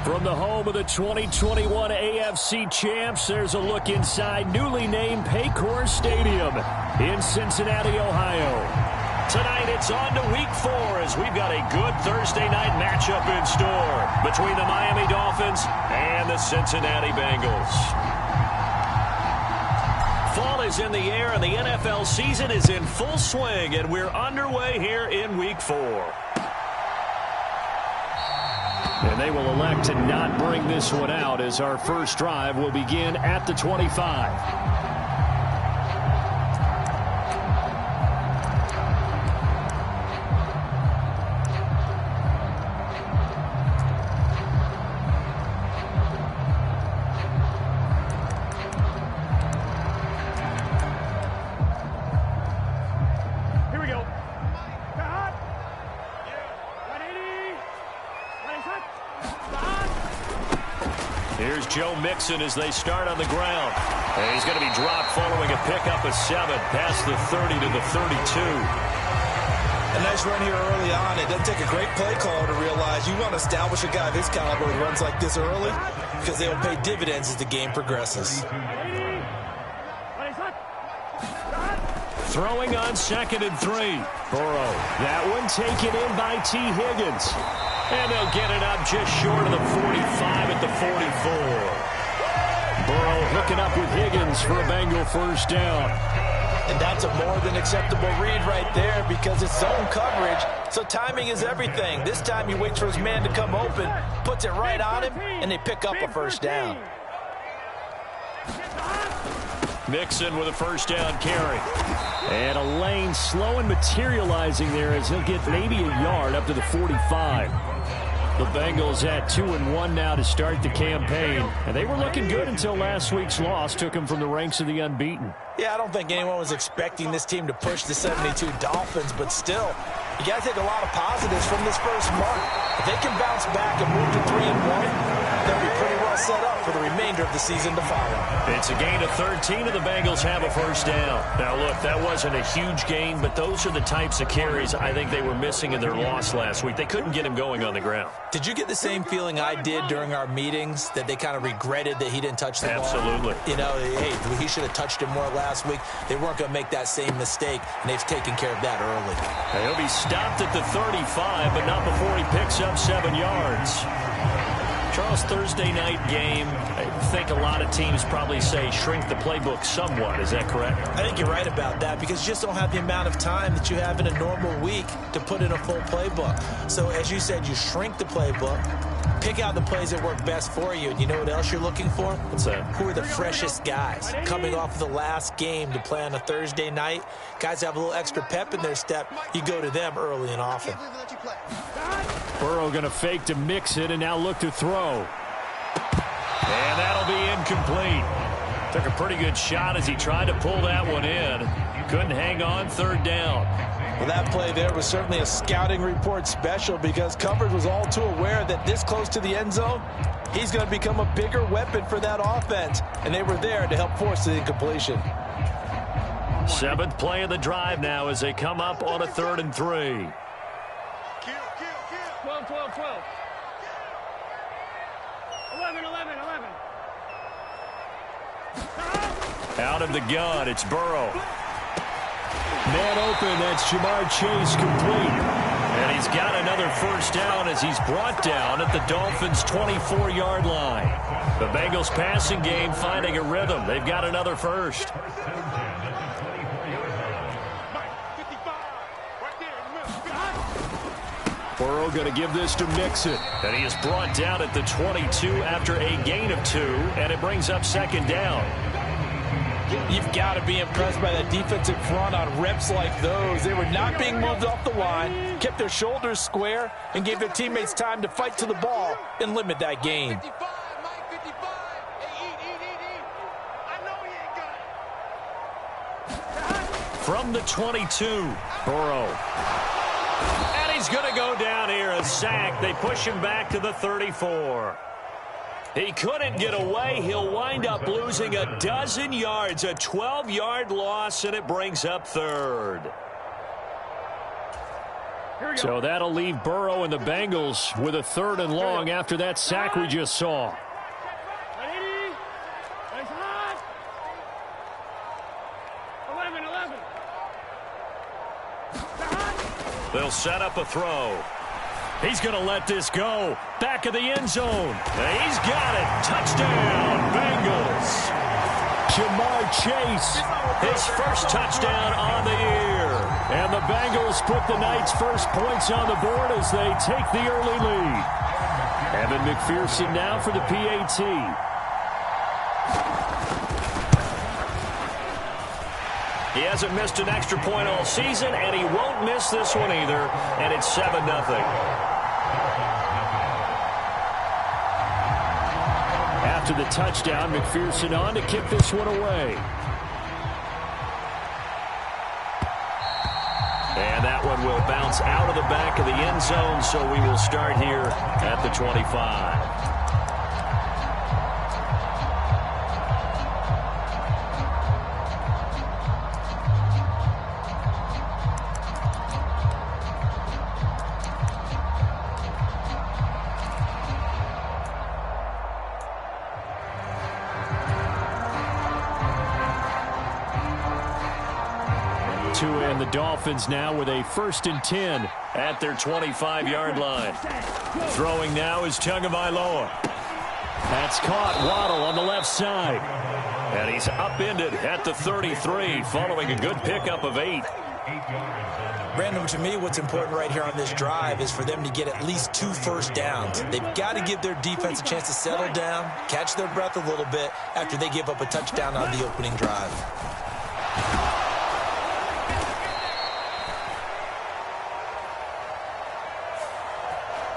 From the home of the 2021 AFC champs, there's a look inside newly named Paycor Stadium in Cincinnati, Ohio. Tonight, it's on to Week 4 as we've got a good Thursday night matchup in store between the Miami Dolphins and the Cincinnati Bengals. Fall is in the air and the NFL season is in full swing, and we're underway here in Week 4. And they will elect to not bring this one out as our first drive will begin at the 25. Here's Joe Mixon as they start on the ground. And he's going to be dropped following a pickup of 7 past the 30 to the 32. A nice run here early on. It doesn't take a great play caller to realize you want to establish a guy of his caliber who runs like this early because they will pay dividends as the game progresses. Throwing on 2nd and 3. Burrow. That one taken in by T. Higgins. And they'll get it up just short of the 45 at the 44. Burrow hooking up with Higgins for a Bengal first down. And that's a more than acceptable read right there because it's zone coverage, so timing is everything. This time he waits for his man to come open, puts it right on him, and they pick up a first down. Mixon with a first down carry. And a lane slow and materializing there as he'll get maybe a yard up to the 45. The Bengals at 2-1 now to start the campaign. And they were looking good until last week's loss took them from the ranks of the unbeaten. Yeah, I don't think anyone was expecting this team to push the 72 Dolphins, but still, you got to take a lot of positives from this first month. If they can bounce back and move to 3-1, they'll be pretty well set up for the remainder of the season to follow. It's a gain of 13, and the Bengals have a first down. Now, look, that wasn't a huge gain, but those are the types of carries I think they were missing in their loss last week. They couldn't get him going on the ground. Did you get the same feeling I did during our meetings, that they kind of regretted that he didn't touch the ball? Absolutely. You know, hey, he should have touched it more last week. They weren't going to make that same mistake, and they've taken care of that early. He'll be stopped at the 35, but not before he picks up 7 yards. Charles, Thursday night game, I think a lot of teams probably say shrink the playbook somewhat. Is that correct? I think you're right about that because you just don't have the amount of time that you have in a normal week to put in a full playbook. So, as you said, you shrink the playbook, pick out the plays that work best for you. And you know what else you're looking for? What's that? Who are the freshest guys coming off of the last game to play on a Thursday night? Guys have a little extra pep in their step. You go to them early and often. Burrow going to fake to mix it and now look to throw. And that'll be incomplete. Took a pretty good shot as he tried to pull that one in. Couldn't hang on, 3rd down. Well, that play there was certainly a scouting report special because coverage was all too aware that this close to the end zone, he's going to become a bigger weapon for that offense. And they were there to help force the incompletion. 7th play of the drive now as they come up on a 3rd and 3. 12, 12. 11. Out of the gun, it's Burrow. Man open, that's Jamar Chase complete. And he's got another first down as he's brought down at the Dolphins' 24-yard line. The Bengals passing game finding a rhythm. They've got another first. Burrow going to give this to Mixon. And he is brought down at the 22 after a gain of 2, and it brings up 2nd down. You've got to be impressed by that defensive front on reps like those. They were not being moved off the line, kept their shoulders square, and gave their teammates time to fight to the ball and limit that gain. From the 22, Burrow. And he's going to go down here, a sack. They push him back to the 34. He couldn't get away. He'll wind up losing a dozen yards, a 12-yard loss, and it brings up 3rd. So that'll leave Burrow and the Bengals with a 3rd and long after that sack we just saw. They'll set up a throw. He's going to let this go. Back of the end zone. He's got it. Touchdown, Bengals. Jamar Chase, his first touchdown on the year. And the Bengals put the night's first points on the board as they take the early lead. Evan McPherson now for the PAT. He hasn't missed an extra point all season, and he won't miss this one either, and it's 7-0. After the touchdown, McPherson on to kick this one away. And that one will bounce out of the back of the end zone, so we will start here at the 25. 2 and the Dolphins now with a 1st and 10 at their 25-yard line. Throwing now is Tagovailoa. That's caught. Waddle on the left side. And he's upended at the 33 following a good pickup of 8. Brandon, to me, what's important right here on this drive is for them to get at least 2 first downs. They've got to give their defense a chance to settle down, catch their breath a little bit after they give up a touchdown on the opening drive.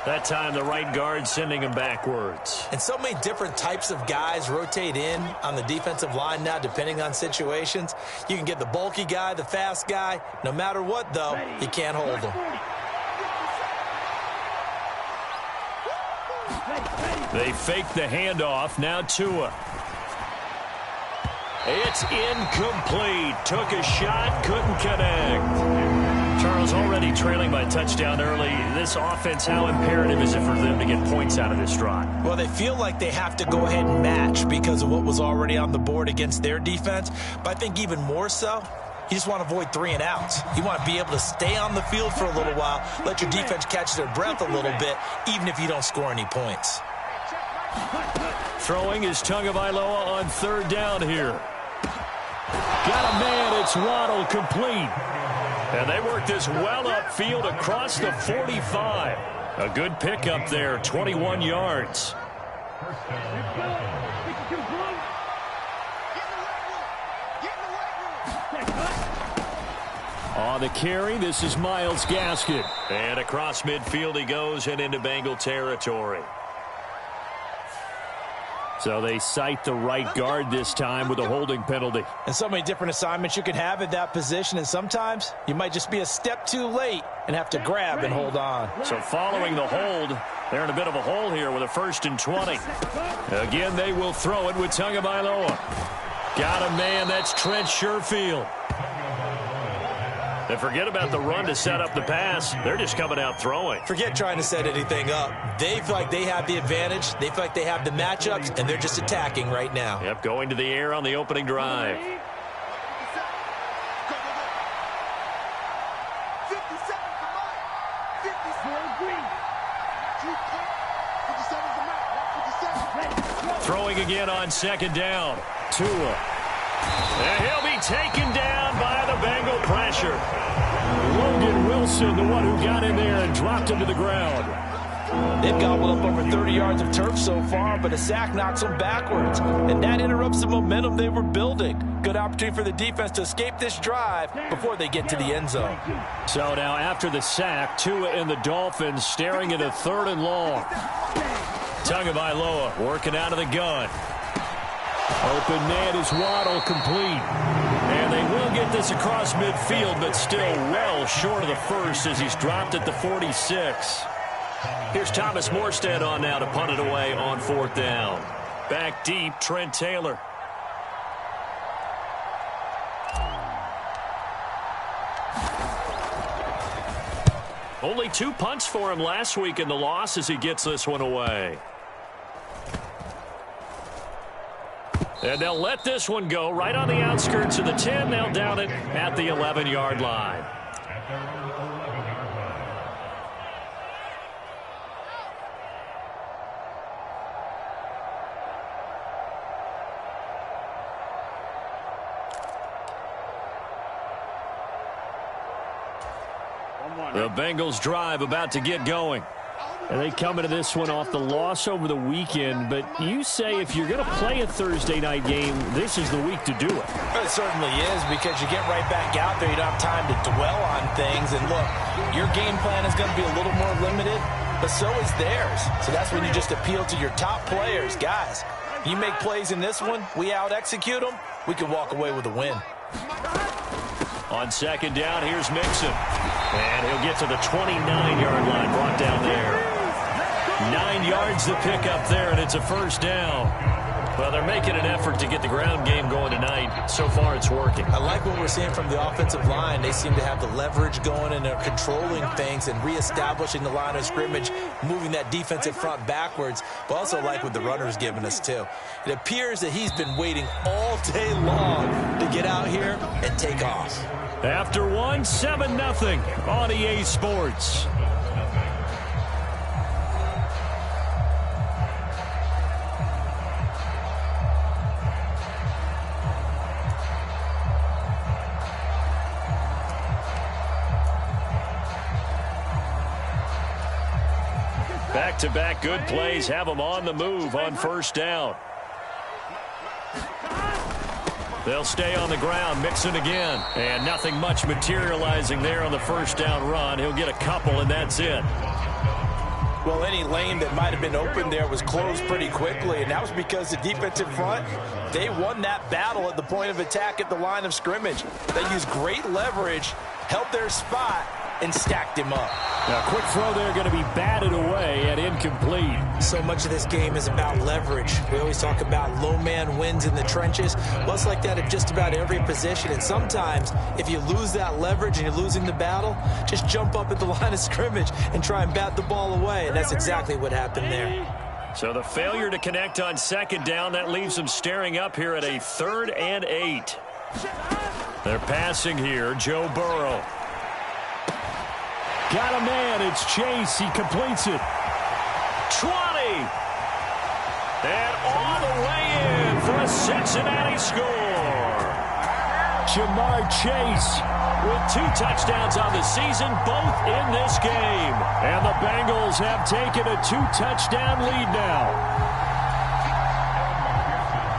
That time, the right guard sending him backwards. And so many different types of guys rotate in on the defensive line now, depending on situations. You can get the bulky guy, the fast guy. No matter what, though, you can't hold them. They fake the handoff. Now Tua. It's incomplete. Took a shot, couldn't connect. Charles, already trailing by touchdown early. This offense, how imperative is it for them to get points out of this drive? Well, they feel like they have to go ahead and match because of what was already on the board against their defense. But I think even more so, you just want to avoid 3 and outs. You want to be able to stay on the field for a little while, let your defense catch their breath a little bit, even if you don't score any points. Throwing is Tagovailoa on 3rd down here. Got a man. It's Waddle, complete. And they work this well upfield across the 45. A good pickup there, 21 yards. On the carry, this is Myles Gaskin. And across midfield he goes and into Bengal territory. So they cite the right guard this time with a holding penalty. And so many different assignments you can have at that position, and sometimes you might just be a step too late and have to grab and hold on. So following the hold, they're in a bit of a hole here with a 1st and 20. Again, they will throw it with Tagovailoa. Got a man, that's Trent Sherfield. And forget about the run to set up the pass. They're just coming out throwing. Forget trying to set anything up. They feel like they have the advantage. They feel like they have the matchups, and they're just attacking right now. Yep, going to the air on the opening drive. Throwing again on 2nd down. Tua. And he'll be taken down by the Bengal pressure. Logan Wilson, the one who got in there and dropped him to the ground. They've gobbled up over 30 yards of turf so far, but a sack knocks them backwards. And that interrupts the momentum they were building. Good opportunity for the defense to escape this drive before they get to the end zone. So now after the sack, Tua and the Dolphins staring at a 3rd and long. Tagovailoa working out of the gun. Open man is Waddle, complete. And they will get this across midfield, but still well short of the 1st as he's dropped at the 46. Here's Thomas Morstead on now to punt it away on 4th down. Back deep, Trent Taylor. Only 2 punts for him last week in the loss as he gets this one away. And they'll let this one go right on the outskirts of the 10. They'll down it at the 11-yard line. The Bengals drive about to get going. And they come into this one off the loss over the weekend, but you say if you're going to play a Thursday night game, this is the week to do it. It certainly is, because you get right back out there. You don't have time to dwell on things. And look, your game plan is going to be a little more limited, but so is theirs. So that's when you just appeal to your top players. Guys, you make plays in this one, we out-execute them, we can walk away with a win. On second down, here's Mixon. And he'll get to the 29-yard line, brought down there. 9 yards to pick up there, and it's a first down. Well, they're making an effort to get the ground game going tonight. So far, it's working. I like what we're seeing from the offensive line. They seem to have the leverage going, and they're controlling things and reestablishing the line of scrimmage, moving that defensive front backwards. But also like what the runner's giving us, too. It appears that he's been waiting all day long to get out here and take off. After one, 7-0 on EA Sports. Back-to-back good plays have them on the move on first down. They'll stay on the ground, Mixon again. And nothing much materializing there on the first down run. He'll get a couple, and that's it. Well, any lane that might have been open there was closed pretty quickly, and that was because the defensive front, they won that battle at the point of attack at the line of scrimmage. They used great leverage, held their spot, and stacked him up. Now, quick throw there going to be batted away and incomplete. So much of this game is about leverage. We always talk about low man wins in the trenches. Well, it's like that at just about every position. And sometimes, if you lose that leverage and you're losing the battle, just jump up at the line of scrimmage and try and bat the ball away. And that's exactly what happened there. So the failure to connect on second down, that leaves them staring up here at a 3rd and 8. They're passing here, Joe Burrow. Got a man, it's Chase, he completes it. 20! And all the way in for a Cincinnati score. Jamar Chase with 2 touchdowns on the season, both in this game. And the Bengals have taken a 2-touchdown lead now.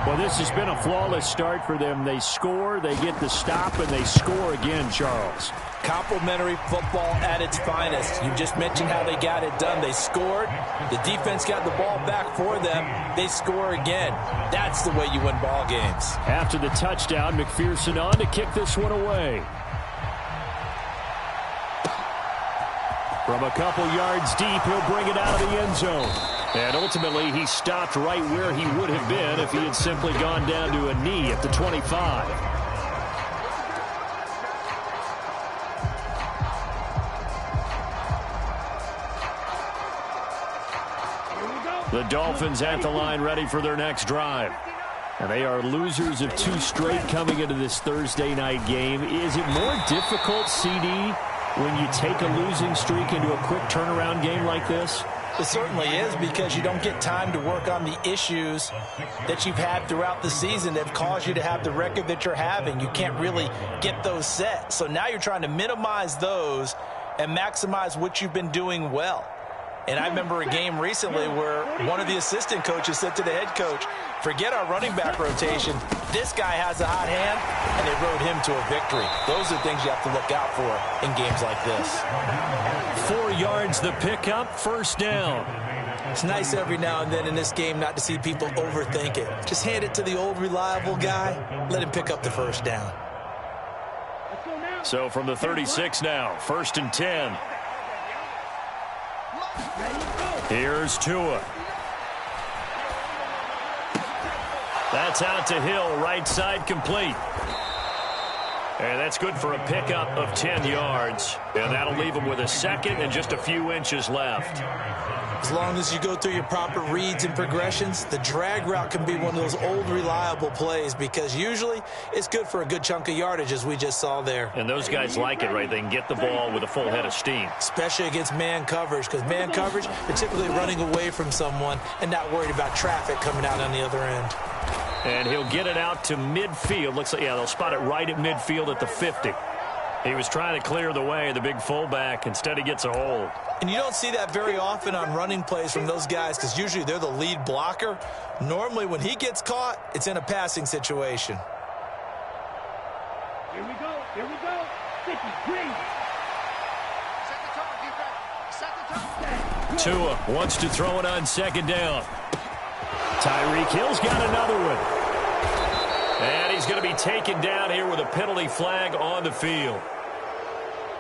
Well, this has been a flawless start for them. They score, they get the stop, and they score again, Charles. Complimentary football at its finest. You just mentioned how they got it done. They scored. The defense got the ball back for them. They score again. That's the way you win ball games. After the touchdown, McPherson on to kick this one away. From a couple yards deep, he'll bring it out of the end zone. And ultimately, he stopped right where he would have been if he had simply gone down to a knee at the 25. The Dolphins at the line ready for their next drive. And they are losers of 2 straight coming into this Thursday night game. Is it more difficult, CD, when you take a losing streak into a quick turnaround game like this? It certainly is, because you don't get time to work on the issues that you've had throughout the season that have caused you to have the record that you're having. You can't really get those set. So now you're trying to minimize those and maximize what you've been doing well. And I remember a game recently where one of the assistant coaches said to the head coach, forget our running back rotation. This guy has a hot hand, and they rode him to a victory. Those are things you have to look out for in games like this. 4 yards the pickup, first down. It's nice every now and then in this game not to see people overthink it. Just hand it to the old reliable guy. Let him pick up the first down. So from the 36 now, 1st and 10. Here's Tua. That's out to Hill, right side complete. And that's good for a pickup of 10 yards. And that'll leave him with a second and just a few inches left. As long as you go through your proper reads and progressions, the drag route can be one of those old reliable plays because usually it's good for a good chunk of yardage, as we just saw there. And those guys like it, right? They can get the ball with a full head of steam. Especially against man coverage, because man coverage, they're typically running away from someone and not worried about traffic coming out on the other end. And he'll get it out to midfield. Looks like, yeah, they'll spot it right at midfield at the 50. He was trying to clear the way, the big fullback. Instead, he gets a hold. And you don't see that very often on running plays from those guys because usually they're the lead blocker. Normally, when he gets caught, it's in a passing situation. Here we go. Here we go. 50, green. Tua wants to throw it on second down. Tyreek Hill's got another one. And he's going to be taken down here with a penalty flag on the field.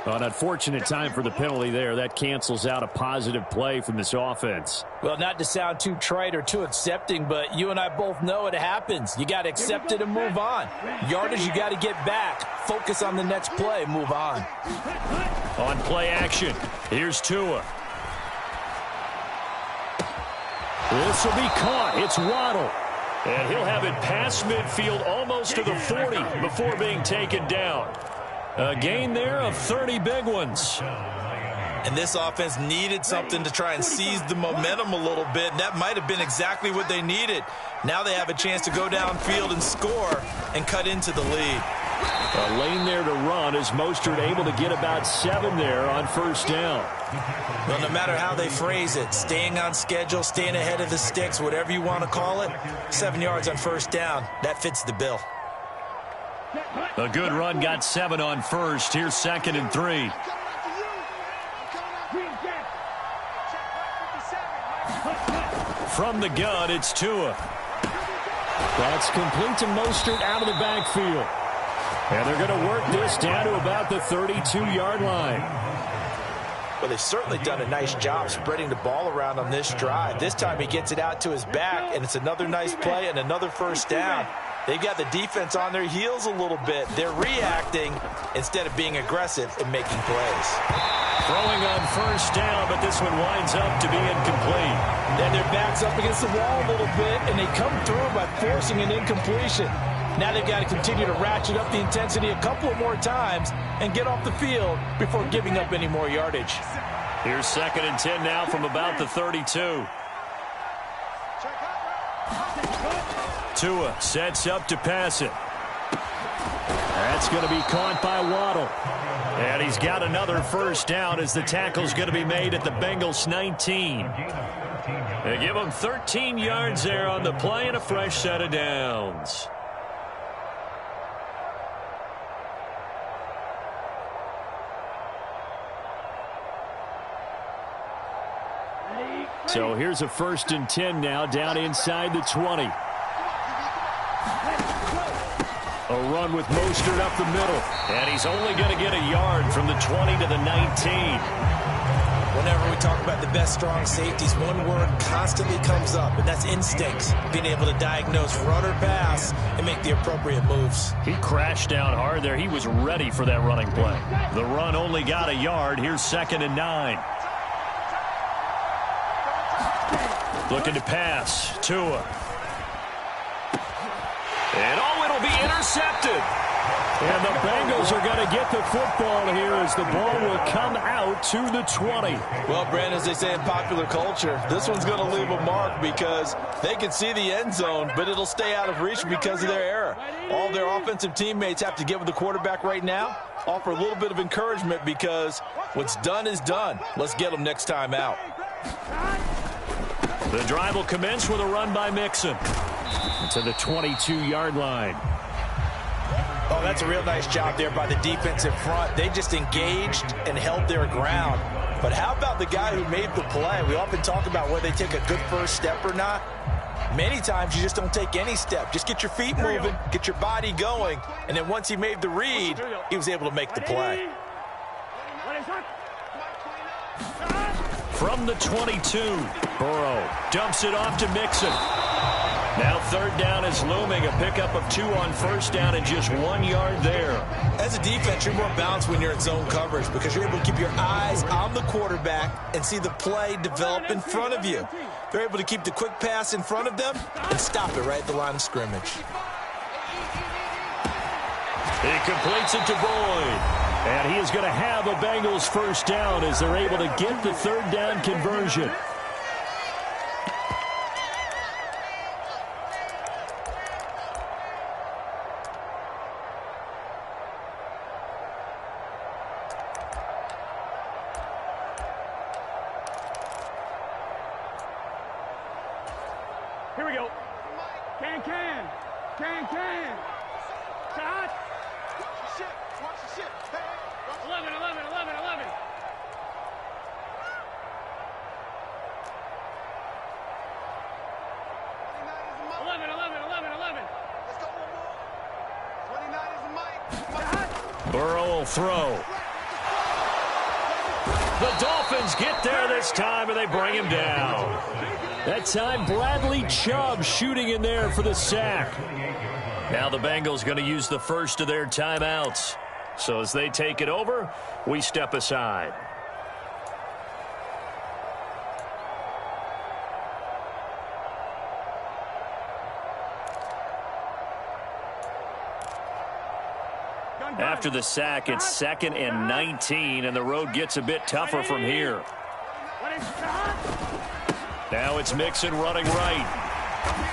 An unfortunate time for the penalty there. That cancels out a positive play from this offense. Well, not to sound too trite or too accepting, but you and I both know it happens. You got to accept it and move on. Yardage, you got to get back. Focus on the next play. Move on. On play action, here's Tua. This will be caught. It's Waddle. And he'll have it past midfield almost to the 40 before being taken down. A gain there of 30 big ones. And this offense needed something to try and seize the momentum a little bit. And that might have been exactly what they needed. Now they have a chance to go downfield and score and cut into the lead. A lane there to run is Mostert able to get about 7 there on first down. Well, no matter how they phrase it, staying on schedule, staying ahead of the sticks, whatever you want to call it, 7 yards on first down, that fits the bill. A good run got 7 on first. Here's 2nd and 3. From the gun, it's Tua. That's complete to Mostert out of the backfield. And they're going to work this down to about the 32-yard line. Well, they've certainly done a nice job spreading the ball around on this drive. This time he gets it out to his back, and it's another nice play and another first down. They've got the defense on their heels a little bit. They're reacting instead of being aggressive and making plays. Throwing on first down, but this one winds up to be incomplete. Then their back's up against the wall a little bit, and they come through by forcing an incompletion. Now they've got to continue to ratchet up the intensity a couple of more times and get off the field before giving up any more yardage. Here's 2nd and 10 now from about the 32. Tua sets up to pass it. That's going to be caught by Waddle. And he's got another first down as the tackle's going to be made at the Bengals 19. They give him 13 yards there on the play and a fresh set of downs. So here's a 1st and 10 now down inside the 20. A run with Mostert up the middle. And he's only going to get a yard from the 20 to the 19. Whenever we talk about the best strong safeties, one word constantly comes up, and that's instincts. Being able to diagnose run or pass and make the appropriate moves. He crashed down hard there. He was ready for that running play. The run only got a yard. Here's 2nd and 9. Looking to pass. Tua. And it'll be intercepted. And the Bengals are going to get the football here as the ball will come out to the 20. Well, Brandon, as they say in popular culture, this one's going to leave a mark because they can see the end zone, but it'll stay out of reach because of their error. All their offensive teammates have to get with the quarterback right now, offer a little bit of encouragement because what's done is done. Let's get them next time out. The drive will commence with a run by Mixon to the 22-yard line. Oh, that's a real nice job there by the defensive front. They just engaged and held their ground. But how about the guy who made the play? We often talk about whether they take a good first step or not. Many times you just don't take any step. Just get your feet moving, get your body going, and then once he made the read, he was able to make the play. From the 22, Burrow dumps it off to Mixon. Now third down is looming. A pickup of 2 on first down and just 1 yard there. As a defense, you're more balanced when you're in zone coverage because you're able to keep your eyes on the quarterback and see the play develop in front of you. They're able to keep the quick pass in front of them and stop it right at the line of scrimmage. He completes it to Boyd. And he is going to have a Bengals first down as they're able to get the third down conversion. Here we go. Can. Shot. Watch the shit. 11. 11. 11. 11. Let's go one more. 29 is the mic. Burrow will throw. The Dolphins get there this time, and they bring him down. That time, Bradley Chubb shooting in there for the sack. Now the Bengals going to use the first of their timeouts. So as they take it over, we step aside. After the sack, it's 2nd and 19, and the road gets a bit tougher from here. Now it's Mixon running right.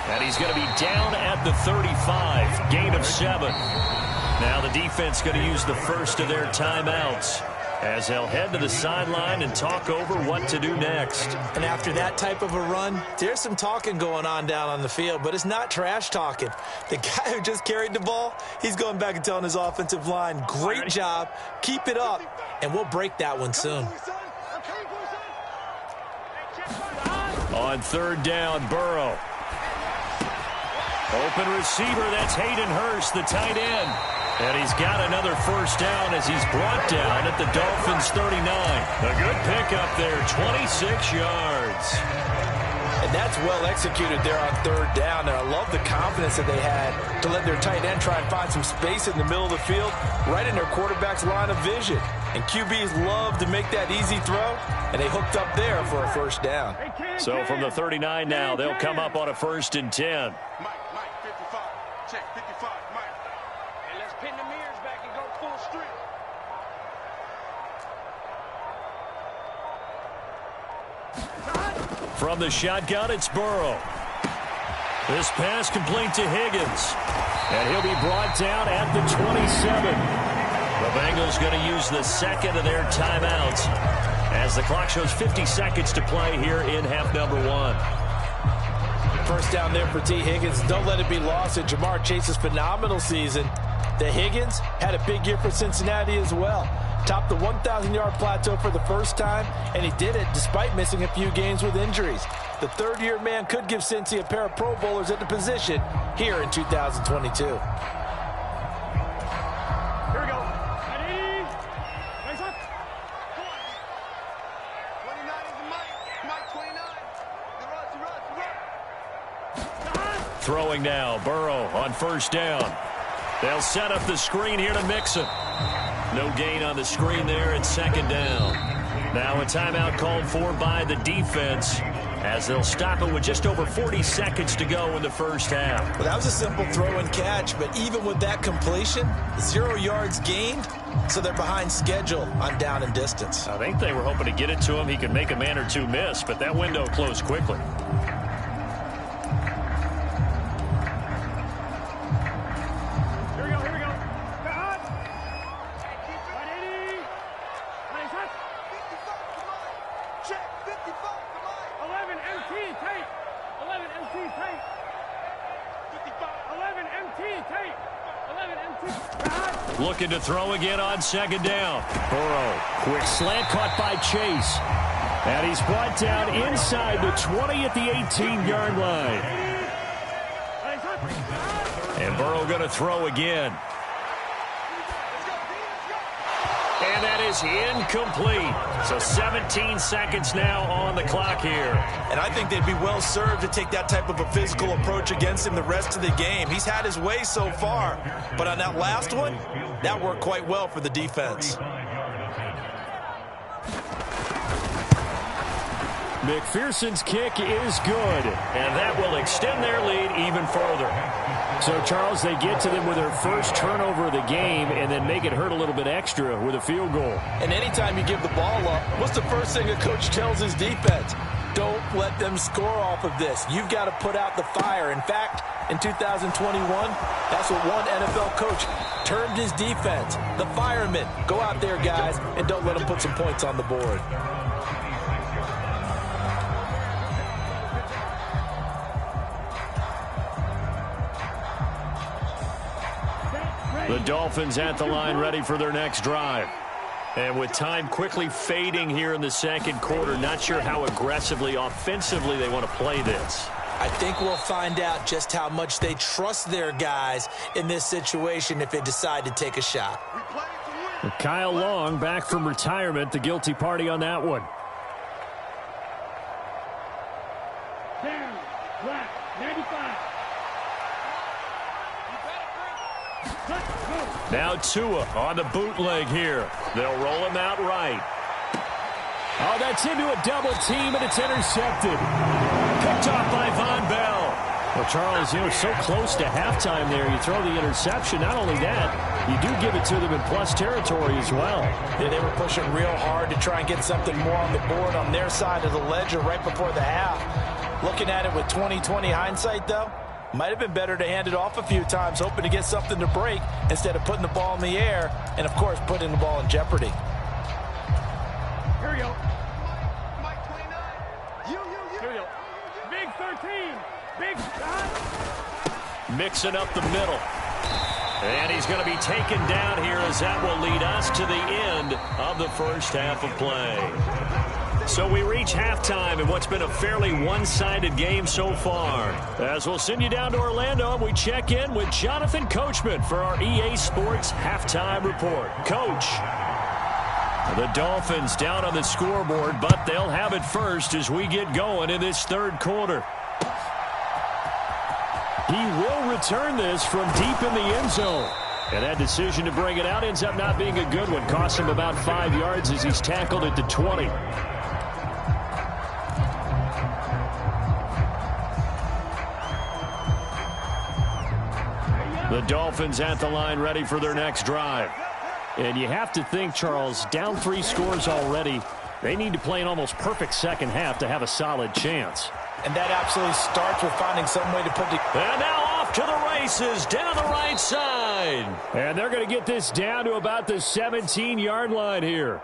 And he's going to be down at the 35, gain of 7. Now the defense going to use the first of their timeouts as they'll head to the sideline and talk over what to do next. And after that type of a run, there's some talking going on down on the field, but it's not trash talking. The guy who just carried the ball, he's going back and telling his offensive line, great job, keep it up, and we'll break that one soon. On third down, Burrow. Open receiver, that's Hayden Hurst, the tight end. And he's got another first down as he's brought down at the Dolphins' 39. A good pickup there, 26 yards. And that's well executed there on third down. And I love the confidence that they had to let their tight end try and find some space in the middle of the field, right in their quarterback's line of vision. And QBs love to make that easy throw, and they hooked up there for a first down. So from the 39 now, they'll come up on a 1st and 10. Mike, 55. Check, 55, Mike. And let's pin the mirrors back and go full strength. From the shotgun, it's Burrow. This pass complete to Higgins. And he'll be brought down at the 27. The Bengals going to use the second of their timeouts as the clock shows 50 seconds to play here in half number 1. First down there for T. Higgins. Don't let it be lost in Jamar Chase's phenomenal season. The Higgins had a big year for Cincinnati as well. Topped the 1,000-yard plateau for the first time, and he did it despite missing a few games with injuries. The third-year man could give Cincy a pair of Pro Bowlers at the position here in 2022. Here we go. Ready? Raise up. Come on. 29 is the mic. Mike 29. The rush. Throwing now, Burrow on first down. They'll set up the screen here to Mixon. No gain on the screen there at second down. Now a timeout called for by the defense as they'll stop it with just over 40 seconds to go in the first half. Well, that was a simple throw and catch, but even with that completion, 0 yards gained, so they're behind schedule on down and distance. I think they were hoping to get it to him. He could make a man or two miss, but that window closed quickly. Looking to throw again on second down. Burrow, quick slant caught by Chase. And he's brought down inside the 20 at the 18-yard line. And Burrow going to throw again. And that is incomplete. So 17 seconds now on the clock here. And I think they'd be well served to take that type of a physical approach against him the rest of the game. He's had his way so far, but on that last one, that worked quite well for the defense. McPherson's kick is good, and that will extend their lead even further. So, Charles, they get to them with their first turnover of the game and then make it hurt a little bit extra with a field goal. And anytime you give the ball up, what's the first thing a coach tells his defense? Don't let them score off of this. You've got to put out the fire. In fact, in 2021, that's what one NFL coach termed his defense. The firemen. Go out there, guys, and don't let them put some points on the board. The Dolphins at the line ready for their next drive. And with time quickly fading here in the second quarter, not sure how aggressively, offensively they want to play this. I think we'll find out just how much they trust their guys in this situation if they decide to take a shot. Kyle Long back from retirement, the guilty party on that one. Down, right, 95. Now Tua on the bootleg here. They'll roll him out right. Oh, that's into a double team, and it's intercepted. Picked off by Von Bell. Well, Charles, so close to halftime there. You throw the interception. Not only that, you do give it to them in plus territory as well. Yeah, they were pushing real hard to try and get something more on the board on their side of the ledger right before the half. Looking at it with 20/20 hindsight, though, might have been better to hand it off a few times, hoping to get something to break instead of putting the ball in the air and, of course, putting the ball in jeopardy. Here we go. Mike 29. You. Here we go. Big 13. Big shot. Mixing up the middle. And he's going to be taken down here as that will lead us to the end of the first half of play. So we reach halftime in what's been a fairly one-sided game so far. As we'll send you down to Orlando, and we check in with Jonathan Coachman for our EA Sports Halftime Report. Coach, the Dolphins down on the scoreboard, but they'll have it first as we get going in this third quarter. He will return this from deep in the end zone. And that decision to bring it out ends up not being a good one. Costs him about 5 yards as he's tackled at the 20. The Dolphins at the line ready for their next drive. And you have to think, Charles, down 3 scores already. They need to play an almost perfect second half to have a solid chance. And that absolutely starts with finding some way to put the... And now off to the races down the right side. And they're going to get this down to about the 17-yard line here.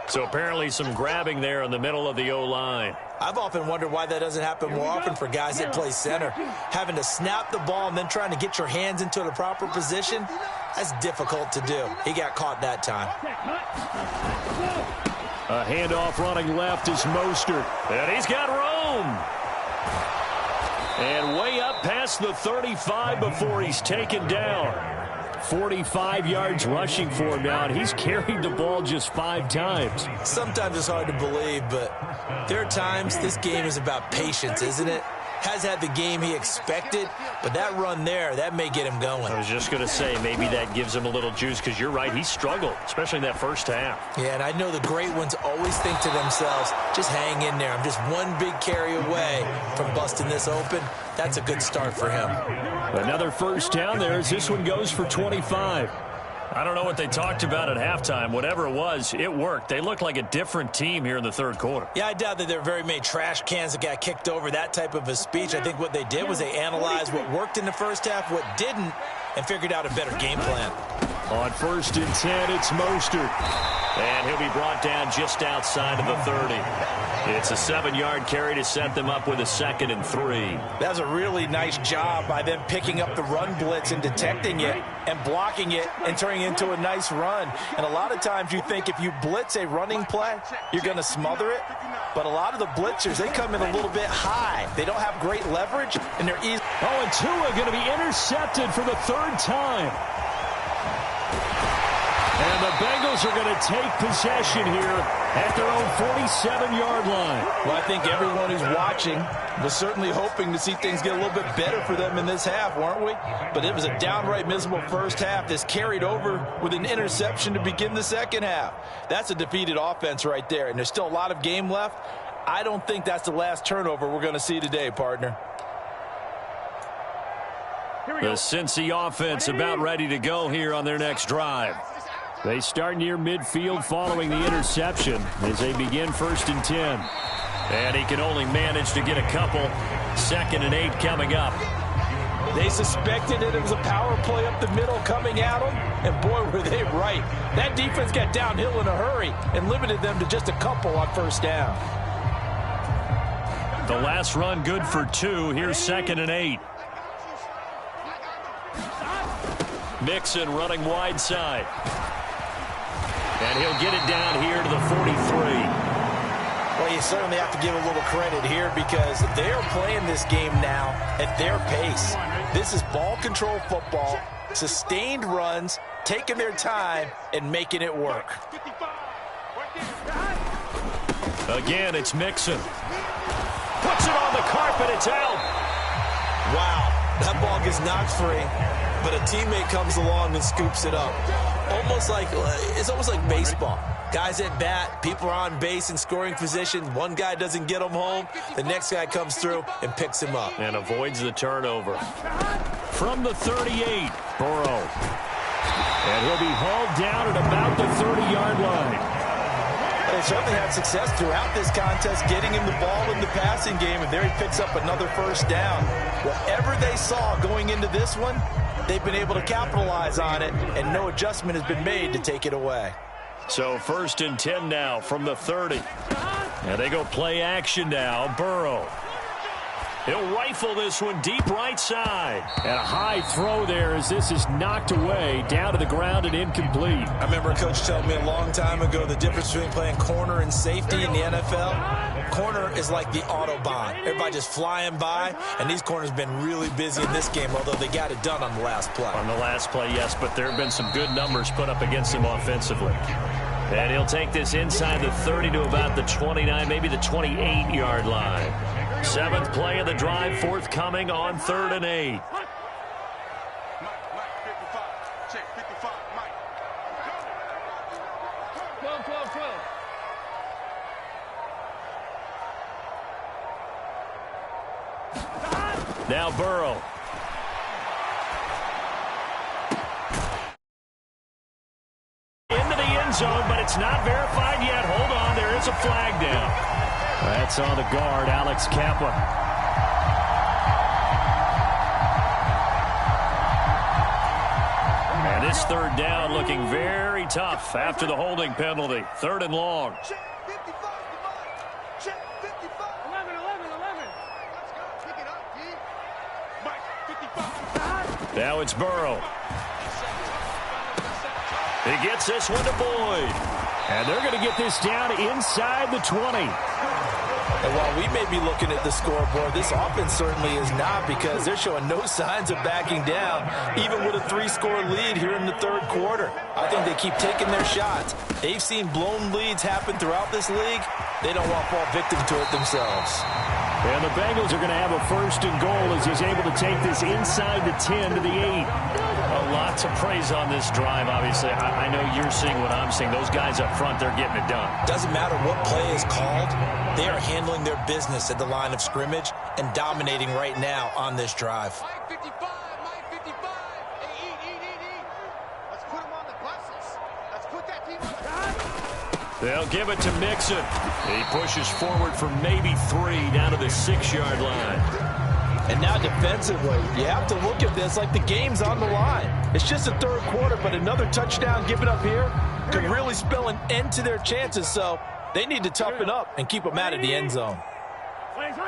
So apparently some grabbing there in the middle of the O-line. I've often wondered why that doesn't happen more often for guys that play center. Having to snap the ball and then trying to get your hands into the proper position, that's difficult to do. He got caught that time. A handoff running left is Mostert. And he's got room. And way up past the 35 before he's taken down. 45 yards rushing for him now, and he's carried the ball just 5 times. Sometimes it's hard to believe, but there are times this game is about patience, isn't it? Has had the game he expected, but that run there, that may get him going. I was just going to say, maybe that gives him a little juice, because you're right, he struggled, especially in that first half. Yeah, and I know the great ones always think to themselves, just hang in there. I'm just one big carry away from busting this open. That's a good start for him. Another first down there as this one goes for 25. I don't know what they talked about at halftime. Whatever it was, it worked. They look like a different team here in the third quarter. Yeah, I doubt that there are very many trash cans that got kicked over, that type of a speech. I think what they did was they analyzed what worked in the first half, what didn't, and figured out a better game plan. On 1st and 10, it's Mostert. And he'll be brought down just outside of the 30. It's a 7-yard carry to set them up with a 2nd and 3. That was a really nice job by them picking up the run blitz and detecting it and blocking it and turning it into a nice run. And a lot of times you think if you blitz a running play, you're going to smother it. But a lot of the blitzers, they come in a little bit high. They don't have great leverage, and they're easy. Oh, and Tua going to be intercepted for the 3rd time. And the Bengals Bengals are going to take possession here at their own 47-yard line. Well, I think everyone who's watching was certainly hoping to see things get a little bit better for them in this half, weren't we? But it was a downright miserable first half that's carried over with an interception to begin the second half. That's a defeated offense right there, and there's still a lot of game left. I don't think that's the last turnover we're going to see today, partner. The Cincy offense about ready to go here on their next drive. They start near midfield following the interception as they begin 1st and 10. And he can only manage to get a couple. 2nd and 8 coming up. They suspected that it was a power play up the middle coming at them, and boy, were they right. That defense got downhill in a hurry and limited them to just a couple on 1st down. The last run good for 2. Here's 2nd and 8. Mixon running wide side. And he'll get it down here to the 43. Well, you certainly have to give a little credit here because they're playing this game now at their pace. This is ball control football, sustained runs, taking their time, and making it work. Again, it's Mixon. Puts it on the carpet. It's out. Wow, that ball gets knocked free, but a teammate comes along and scoops it up. It's almost like baseball. Guys at bat, people are on base in scoring position. One guy doesn't get him home. The next guy comes through and picks him up. And avoids the turnover. From the 38, Burrow. And he'll be hauled down at about the 30-yard line. They certainly had success throughout this contest getting him the ball in the passing game, and there he picks up another 1st down. Whatever they saw going into this one, they've been able to capitalize on it, and no adjustment has been made to take it away. So 1st and 10 now from the 30. And they go play action now. Burrow. He'll rifle this one deep right side. And a high throw there as this is knocked away down to the ground and incomplete. I remember a coach telling me a long time ago the difference between playing corner and safety in the NFL. Corner is like the Autobahn. Everybody just flying by, and these corners have been really busy in this game, although they got it done on the last play. On the last play, yes, but there have been some good numbers put up against him offensively. And he'll take this inside the 30 to about the 29, maybe the 28-yard line. 7th play of the drive, forthcoming on 3rd and 8. Now Burrow. Into the end zone, but it's not verified yet. Hold on, there is a flag down. That's on the guard, Alex Kappa. And this 3rd down looking very tough after the holding penalty. 3rd and long. Now it's Burrow. He gets this one to Boyd. And they're going to get this down inside the 20. And while we may be looking at the scoreboard, this offense certainly is not, because they're showing no signs of backing down, even with a 3-score lead here in the 3rd quarter. I think they keep taking their shots. They've seen blown leads happen throughout this league. They don't want to fall victim to it themselves. And the Bengals are going to have a 1st and goal as he's able to take this inside the 10 to the 8. Lots of praise on this drive, obviously. I know you're seeing what I'm seeing. Those guys up front, they're getting it done. Doesn't matter what play is called. They are handling their business at the line of scrimmage and dominating right now on this drive. Mike 55, Mike 55. Hey, eat. Let's put them on the buses. Let's put that team on the... They'll give it to Mixon. He pushes forward for maybe 3 down to the 6-yard line. And now defensively, you have to look at this like the game's on the line. It's just the 3rd quarter, but another touchdown given up here could really spell an end to their chances. So they need to toughen up and keep them out of the end zone. 11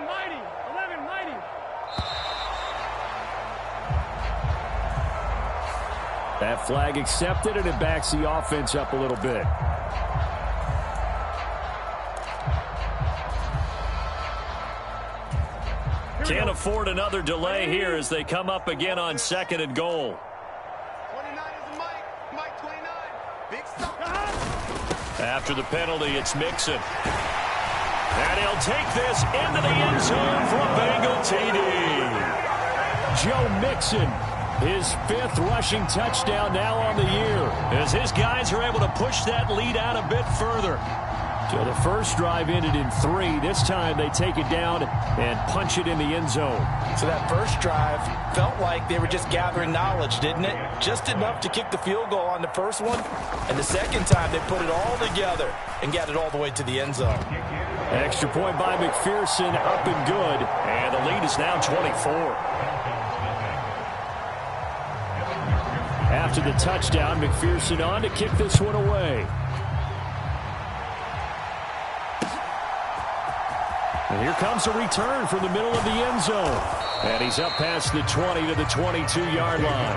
mighty. That flag accepted, and it backs the offense up a little bit. Can't afford another delay here as they come up again on 2nd and goal. 29 is Mike 29. Big stop. After the penalty, it's Mixon. And he'll take this into the end zone for a Bengal TD. Joe Mixon, his 5th rushing touchdown now on the year, as his guys are able to push that lead out a bit further. So the first drive ended in 3. This time they take it down and punch it in the end zone. So that first drive felt like they were just gathering knowledge, didn't it? Just enough to kick the field goal on the first one. And the second time they put it all together and got it all the way to the end zone. Extra point by McPherson, up and good. And the lead is now 24. After the touchdown, McPherson on to kick this one away. And here comes a return from the middle of the end zone. And he's up past the 20 to the 22-yard line.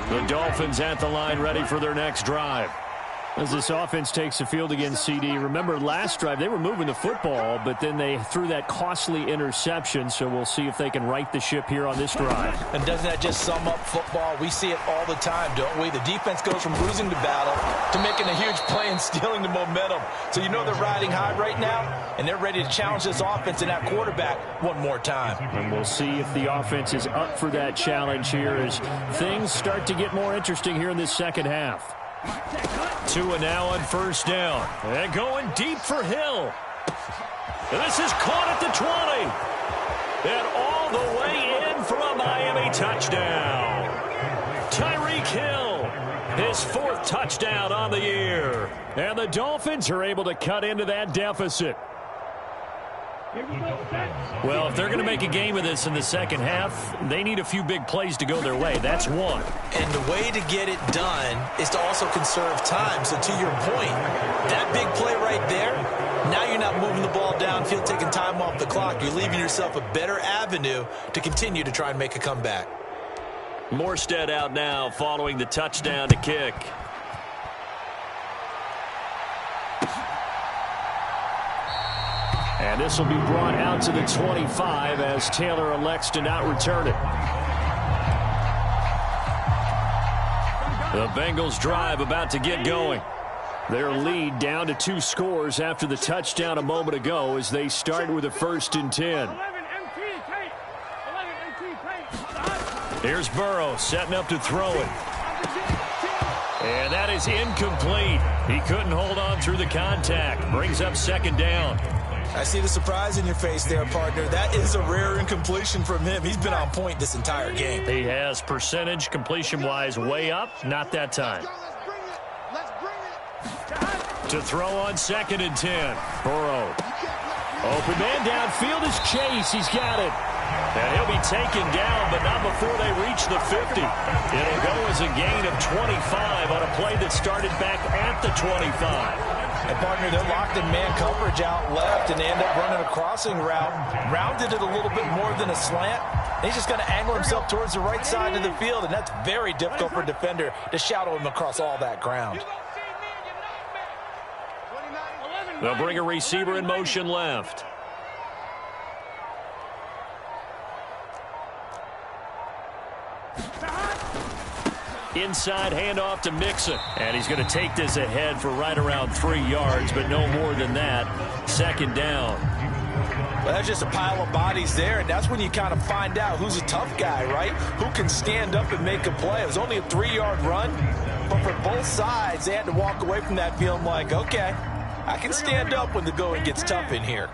The Dolphins at the line ready for their next drive. As this offense takes the field against CD, remember last drive they were moving the football, but then they threw that costly interception, so we'll see if they can right the ship here on this drive. And doesn't that just sum up football? We see it all the time, don't we? The defense goes from losing the battle to making a huge play and stealing the momentum. So you know they're riding high right now, and they're ready to challenge this offense and that quarterback one more time. And we'll see if the offense is up for that challenge here as things start to get more interesting here in this second half. Tua now on first down. And going deep for Hill. And this is caught at the 20. And all the way in for a Miami touchdown. Tyreek Hill, his 4th touchdown on the year. And the Dolphins are able to cut into that deficit. Well, if they're going to make a game of this in the second half, they need a few big plays to go their way. That's one. And the way to get it done is to also conserve time. So to your point, that big play right there, now you're not moving the ball downfield, taking time off the clock. You're leaving yourself a better avenue to continue to try and make a comeback. Morstead out now following the touchdown to kick. And this will be brought out to the 25 as Taylor elects to not return it. The Bengals drive about to get going. Their lead down to 2 scores after the touchdown a moment ago as they start with a 1st and 10. Here's Burrow setting up to throw it. And that is incomplete. He couldn't hold on through the contact. Brings up 2nd down. I see the surprise in your face there, partner. That is a rare incompletion from him. He's been on point this entire game. He has percentage completion-wise way up. Not that time. To throw on 2nd and 10. Burrow. Open man downfield is Chase. He's got it. And he'll be taken down, but not before they reach the 50. It'll go as a gain of 25 on a play that started back at the 25. And, partner, they're locked in man coverage out left, and they end up running a crossing route. Rounded it a little bit more than a slant. And he's just going to angle himself towards the right side of the field, and that's very difficult for a defender to shadow him across all that ground. They'll bring a receiver in motion left. Inside handoff to Mixon. And he's going to take this ahead for right around 3 yards, but no more than that. 2nd down. Well, that's just a pile of bodies there, and that's when you kind of find out who's a tough guy, right? Who can stand up and make a play. It was only a 3-yard run, but for both sides, they had to walk away from that feeling like, okay, I can stand up when the going gets tough in here.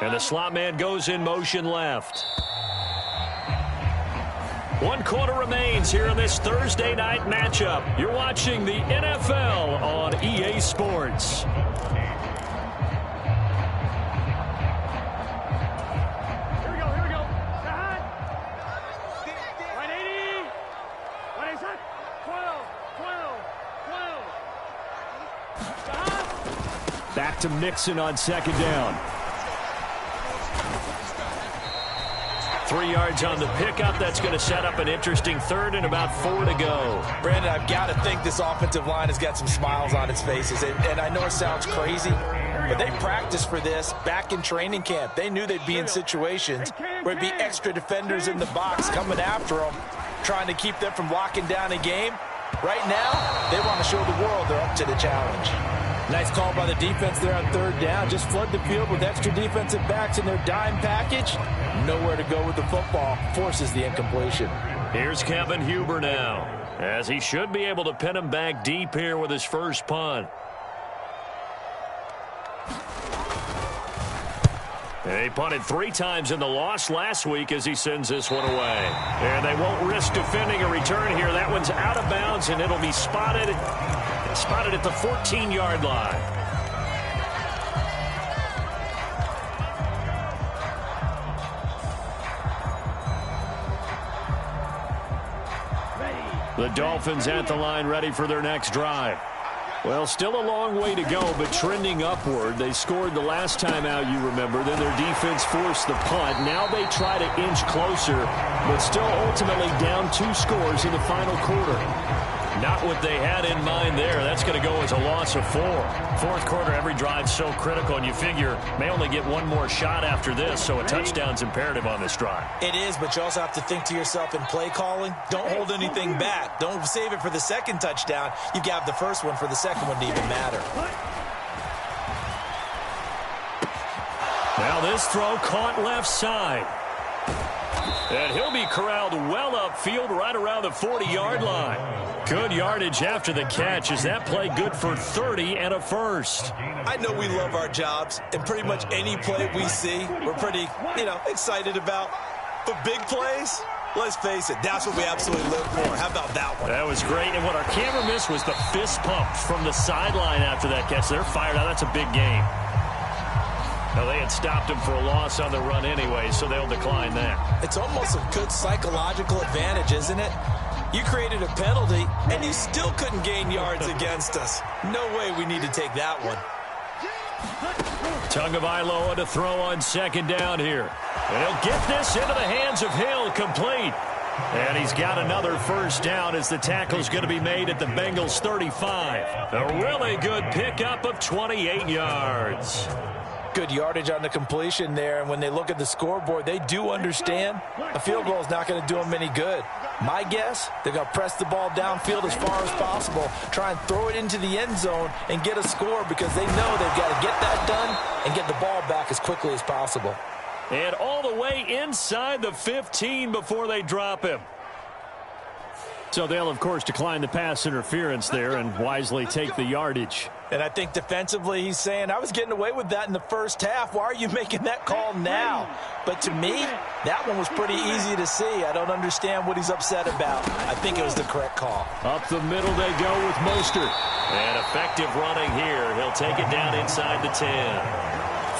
And the slot man goes in motion left. 1 quarter remains here in this Thursday night matchup. You're watching the NFL on EA Sports. Here we go. Side. Right 80. Right inside. 12. Back to Mixon on 2nd down. 3 yards on the pickup. That's going to set up an interesting third and about 4 to go. Brandon, I've got to think this offensive line has got some smiles on its faces. And I know it sounds crazy, but they practiced for this back in training camp. They knew they'd be in situations where it'd be extra defenders in the box coming after them, trying to keep them from locking down a game. Right now, they want to show the world they're up to the challenge. Nice call by the defense there on 3rd down. Just flood the field with extra defensive backs in their dime package. Nowhere to go with the football. Forces the incompletion. Here's Kevin Huber now, as he should be able to pin him back deep here with his first punt. He punted 3 times in the loss last week as he sends this one away. And they won't risk defending a return here. That one's out of bounds, and it'll be spotted at the 14-yard line. The Dolphins at the line, ready for their next drive. Well, still a long way to go, but trending upward. They scored the last time out, you remember. Then their defense forced the punt. Now they try to inch closer, but still ultimately down 2 scores in the final quarter. Not what they had in mind there. That's going to go as a loss of 4. Fourth quarter, every drive's so critical, and you figure may only get one more shot after this, so a touchdown's imperative on this drive. It is, but you also have to think to yourself in play calling, don't hold anything back. Don't save it for the second touchdown. You've got the first one for the second one to even matter. Now this throw caught left side. And he'll be corralled well upfield right around the 40-yard line. Good yardage after the catch. Is that play good for 30 and a first? I know we love our jobs, and pretty much any play we see, we're pretty, excited about. But big plays, let's face it, that's what we absolutely live for. How about that one? That was great. And what our camera missed was the fist pump from the sideline after that catch. They're fired out. That's a big game. Now, they had stopped him for a loss on the run anyway, so they'll decline that. It's almost a good psychological advantage, isn't it? You created a penalty, and you still couldn't gain yards against us. No way we need to take that one. Tagovailoa to throw on 2nd down here. And he'll get this into the hands of Hill, complete. And he's got another first down as the tackle's going to be made at the Bengals 35. A really good pickup of 28 yards. Good yardage on the completion there, and when they look at the scoreboard, they do understand a field goal is not going to do them any good. My guess, they're going to press the ball downfield as far as possible, try and throw it into the end zone and get a score because they know they've got to get that done and get the ball back as quickly as possible. And all the way inside the 15 before they drop him. So they'll, of course, decline the pass interference there and wisely take the yardage. And I think defensively he's saying, I was getting away with that in the first half. Why are you making that call now? But to me, that one was pretty easy to see. I don't understand what he's upset about. I think it was the correct call. Up the middle they go with Mostert. And effective running here. He'll take it down inside the 10.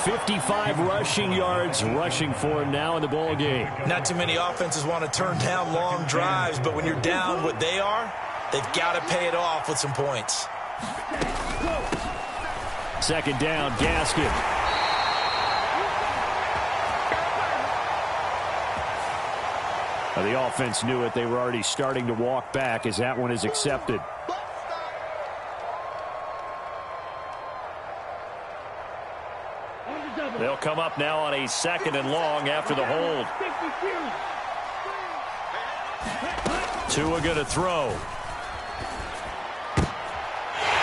55 rushing yards rushing for him now in the ball game. Not too many offenses want to turn down long drives, but when you're down what they are, they've got to pay it off with some points. 2nd down, Gaskin. Now the offense knew it. They were already starting to walk back as that one is accepted. They'll come up now on a 2nd and long after the hold. Tua going to throw.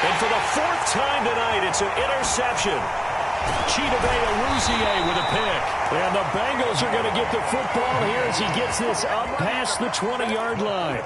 And for the 4th time tonight, it's an interception. Chidobe with a pick. And the Bengals are going to get the football here as he gets this up past the 20-yard line.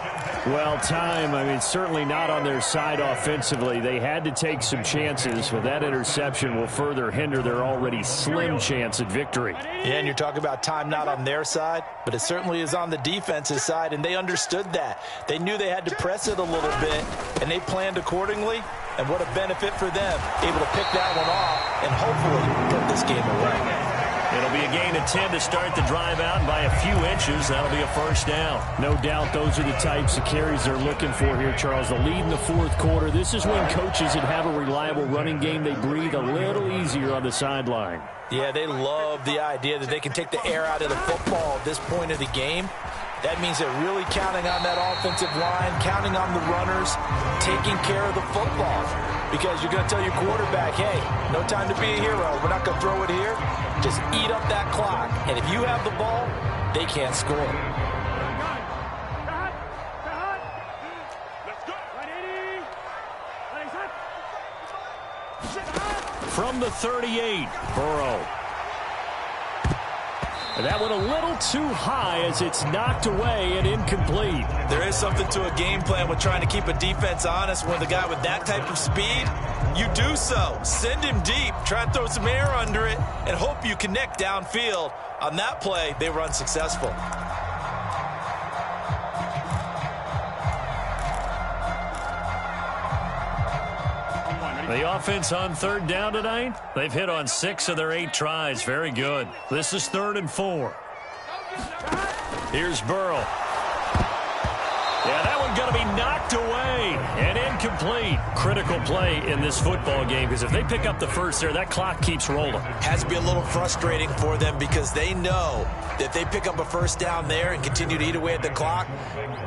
Well, time, certainly not on their side offensively. They had to take some chances, but that interception will further hinder their already slim chance at victory. Yeah, and you're talking about time not on their side, but it certainly is on the defensive side, and they understood that. They knew they had to press it a little bit, and they planned accordingly, and what a benefit for them, able to pick that one off and hopefully put this game away. It'll be a gain of 10 to start the drive out, and by a few inches, that'll be a first down. No doubt those are the types of carries they're looking for here, Charles. The lead in the 4th quarter. This is when coaches that have a reliable running game, they breathe a little easier on the sideline. Yeah, they love the idea that they can take the air out of the football at this point of the game. That means they're really counting on that offensive line, counting on the runners, taking care of the football. Because you're going to tell your quarterback, hey, no time to be a hero. We're not going to throw it here. Just eat up that clock. And if you have the ball, they can't score. From the 38, Burrow. And that one a little too high as it's knocked away and incomplete. There is something to a game plan with trying to keep a defense honest when the guy with that type of speed, you do so. Send him deep, try and throw some air under it, and hope you connect downfield. On that play, they were unsuccessful. The offense on third down tonight, they've hit on 6 of their 8 tries. Very good. This is 3rd and 4. Here's Burrow. Yeah, that one going to be knocked away and incomplete. Critical play in this football game because if they pick up the first there, that clock keeps rolling. Has to be a little frustrating for them because they know that if they pick up a first down there and continue to eat away at the clock,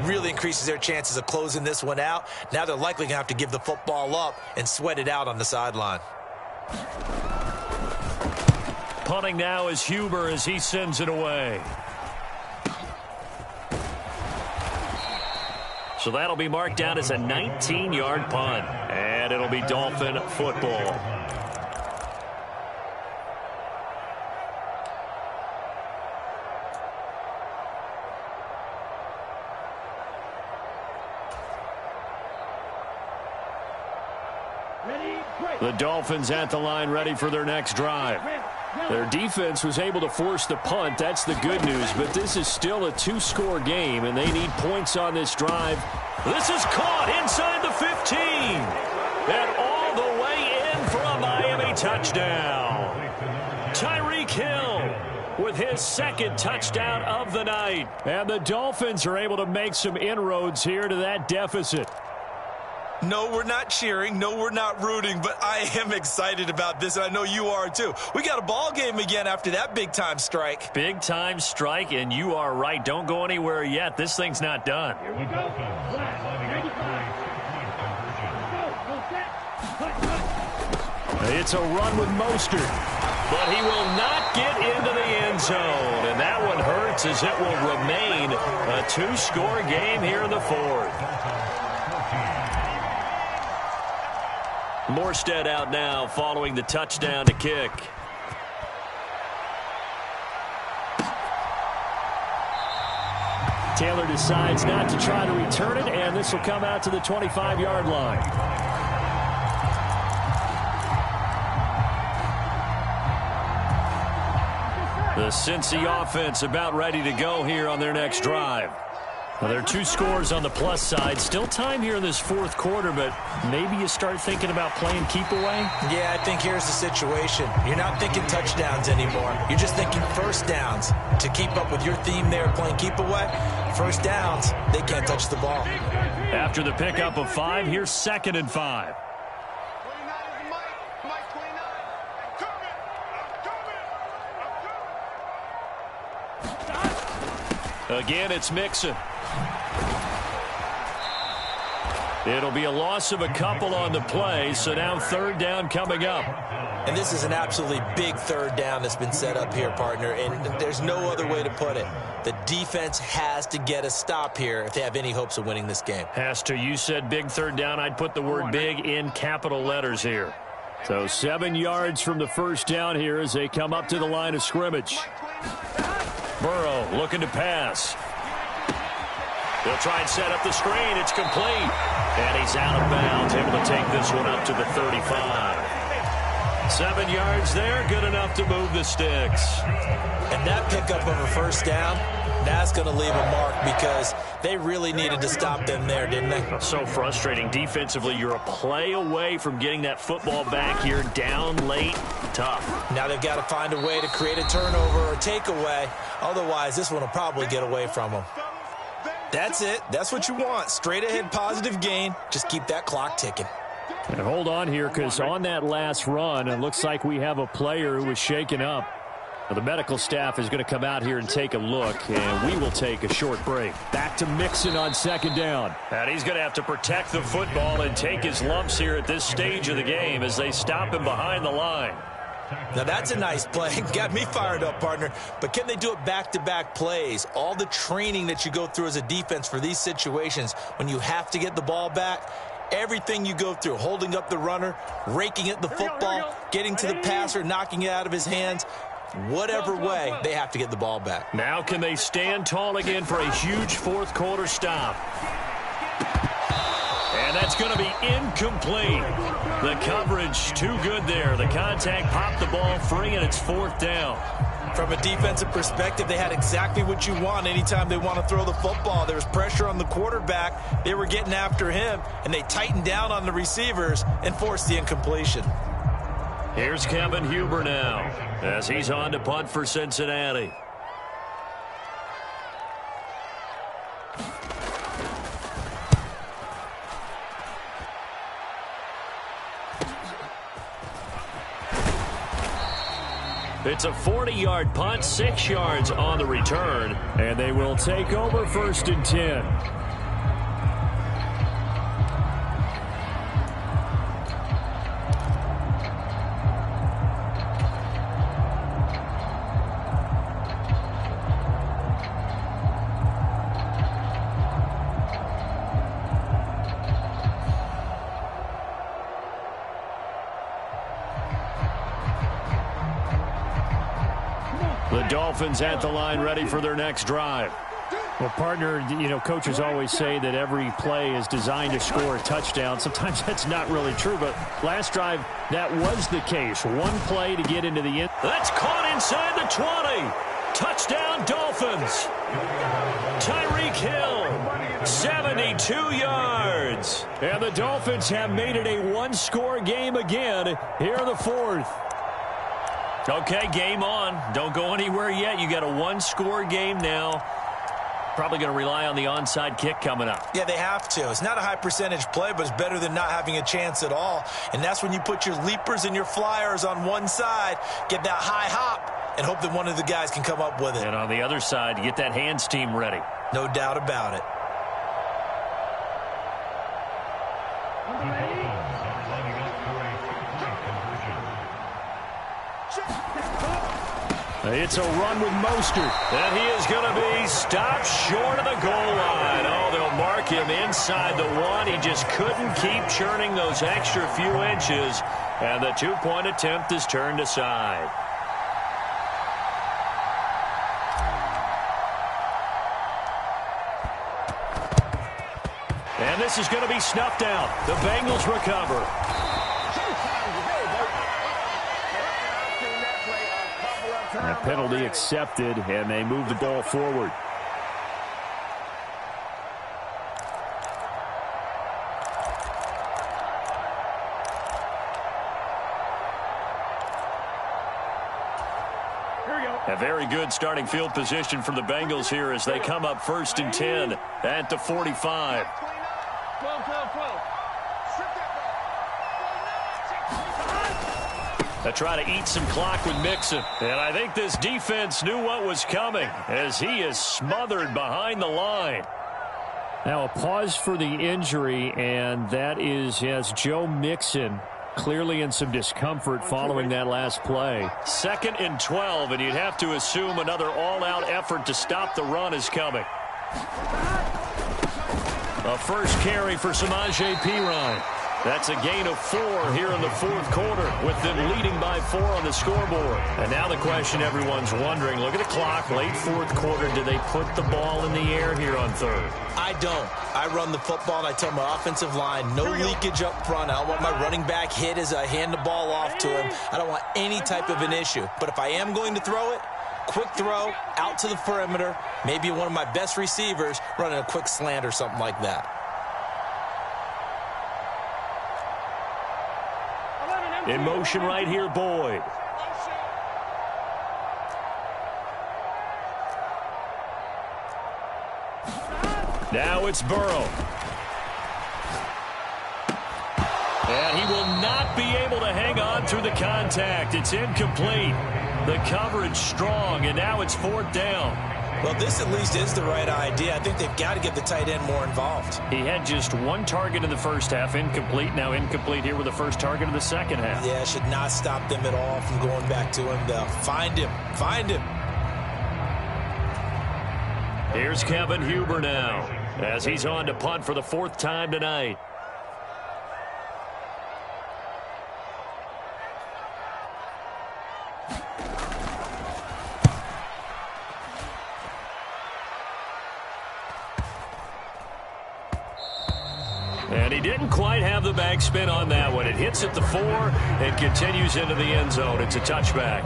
really increases their chances of closing this one out. Now they're likely going to have to give the football up and sweat it out on the sideline. Punting now is Huber as he sends it away. So that'll be marked down as a 19-yard punt. And it'll be Dolphin football. The Dolphins at the line ready for their next drive. Their defense was able to force the punt. That's the good news. But this is still a 2-score game, and they need points on this drive. This is caught inside the 15. And all the way in for a Miami touchdown. Tyreek Hill with his 2nd touchdown of the night. And the Dolphins are able to make some inroads here to that deficit. No, we're not cheering. No, we're not rooting, but I am excited about this, and I know you are too. We got a ball game again after that big-time strike. Big-time strike, and you are right. Don't go anywhere yet. This thing's not done. Here we go. It's a run with Mostert, but he will not get into the end zone, and that one hurts as it will remain a 2-score game here in the 4th. Morstead out now following the touchdown to kick. Taylor decides not to try to return it, and this will come out to the 25-yard line. The Cincy offense about ready to go here on their next drive. Well, there are 2 scores on the plus side. Still time here in this 4th quarter, but maybe you start thinking about playing keep away? Yeah, I think here's the situation. You're not thinking touchdowns anymore. You're just thinking first downs. To keep up with your theme there, playing keep away, first downs, they can't touch the ball. After the pickup of 5, here's 2nd and 5. 29 is Mike 29. I'm coming. Again, it's Mixon. It'll be a loss of a couple on the play, so now 3rd down coming up. And this is an absolutely big 3rd down that's been set up here, partner, and there's no other way to put it. The defense has to get a stop here if they have any hopes of winning this game. Has to. You said big 3rd down. I'd put the word big in capital letters here. So 7 yards from the first down here as they come up to the line of scrimmage. Burrow looking to pass. They'll try and set up the screen. It's complete. And he's out of bounds, able to take this one up to the 35. 7 yards there, good enough to move the sticks. And that pickup of a first down, that's going to leave a mark because they really needed to stop them there, didn't they? So frustrating. Defensively, you're a play away from getting that football back here. Down late, tough. Now they've got to find a way to create a turnover or takeaway. Otherwise, this one will probably get away from them. That's it. That's what you want. Straight ahead positive gain. Just keep that clock ticking. And hold on here, because on that last run, it looks like we have a player who was shaken up. Now, the medical staff is going to come out here and take a look, and we will take a short break. Back to Mixon on second down. And he's going to have to protect the football and take his lumps here at this stage of the game as they stop him behind the line. Now, that's a nice play. Got me fired up, partner. But can they do it back-to-back plays? All the training that you go through as a defense for these situations, when you have to get the ball back, everything you go through, holding up the runner, raking at the football, getting to the passer, knocking it out of his hands, whatever way, they have to get the ball back. Now can they stand tall again for a huge fourth quarter stop? And that's going to be incomplete. The coverage too good there. The contact popped the ball free, and it's fourth down. From a defensive perspective, they had exactly what you want anytime they want to throw the football. There was pressure on the quarterback. They were getting after him, and they tightened down on the receivers and forced the incompletion. Here's Kevin Huber now as he's on to punt for Cincinnati. It's a 40-yard punt, 6 yards on the return, and they will take over first and 10. The Dolphins at the line, ready for their next drive. Well, partner, you know, coaches always say that every play is designed to score a touchdown. Sometimes that's not really true, but last drive, that was the case. One play to get into the end. That's caught inside the 20. Touchdown, Dolphins. Tyreek Hill, 72 yards. And the Dolphins have made it a one-score game again here in the fourth. Okay, game on. Don't go anywhere yet. You got a one-score game now. Probably going to rely on the onside kick coming up. Yeah, they have to. It's not a high-percentage play, but it's better than not having a chance at all. And that's when you put your leapers and your flyers on one side, get that high hop, and hope that one of the guys can come up with it. And on the other side, get that hands team ready. No doubt about it. It's a run with Mostert. And he is going to be stopped short of the goal line. Oh, they'll mark him inside the one. He just couldn't keep churning those extra few inches. And the two-point attempt is turned aside. And this is going to be snuffed out. The Bengals recover. A penalty accepted, and they move the ball forward. A very good starting field position for the Bengals here as they come up first and 10 at the 45. 12. They try to eat some clock with Mixon. And I think this defense knew what was coming as he is smothered behind the line. Now a pause for the injury, and that is, yes, Joe Mixon clearly in some discomfort following that last play. 2nd and 12, and you'd have to assume another all-out effort to stop the run is coming. A first carry for Samaje Perine. That's a gain of 4 here in the fourth quarter with them leading by 4 on the scoreboard. And now the question everyone's wondering, look at the clock, late fourth quarter, do they put the ball in the air here on third? I don't. I run the football, and I tell my offensive line, no leakage up front. I don't want my running back hit as I hand the ball off to him. I don't want any type of an issue. But if I am going to throw it, quick throw, out to the perimeter, maybe one of my best receivers running a quick slant or something like that. In motion right here, Boyd. Now it's Burrow. to hang on through the contact. It's incomplete. The coverage strong, and now it's 4th down. Well, this at least is the right idea. I think they've got to get the tight end more involved. He had just 1 target in the first half, incomplete. Now incomplete here with the first target of the second half. Yeah, should not stop them at all from going back to him, though. Find him. Find him. Here's Kevin Huber now, as he's on to punt for the 4th time tonight. And he didn't quite have the backspin on that one. It hits at the 4 and continues into the end zone. It's a touchback.